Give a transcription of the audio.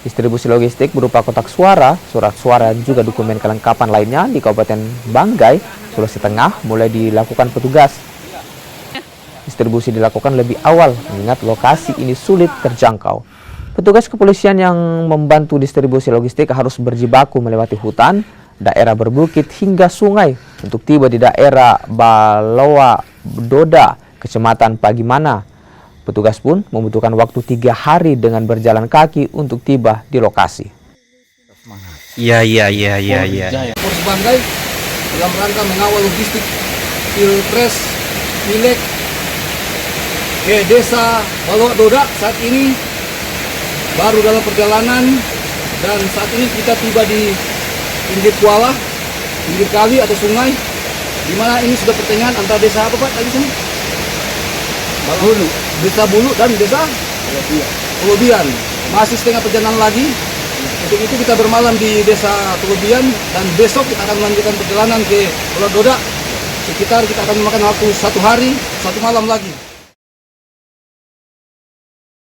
Distribusi logistik berupa kotak suara, surat suara, dan juga dokumen kelengkapan lainnya di Kabupaten Banggai, Sulawesi Tengah mulai dilakukan petugas. Distribusi dilakukan lebih awal mengingat lokasi ini sulit terjangkau. Petugas kepolisian yang membantu distribusi logistik harus berjibaku melewati hutan, daerah berbukit hingga sungai untuk tiba di daerah Baloa Doda, Kecamatan Pagimana. Petugas pun membutuhkan waktu 3 hari dengan berjalan kaki untuk tiba di lokasi. Iya. Polres Banggai dalam rangka mengawal logistik Pilpres Pileg ke Desa Baloa Doda saat ini baru dalam perjalanan, dan saat ini kita tiba di pinggir kuala, pinggir kali atau sungai, di mana ini sudah pertengahan antara desa apa Pak tadi sini? Bulu, Desa Bulu dan Desa Pelobian. Masih setengah perjalanan lagi. Untuk itu kita bermalam di Desa Pelobian dan besok kita akan melanjutkan perjalanan ke Pulau Doda. Sekitar kita akan memakan waktu 1 hari, 1 malam lagi.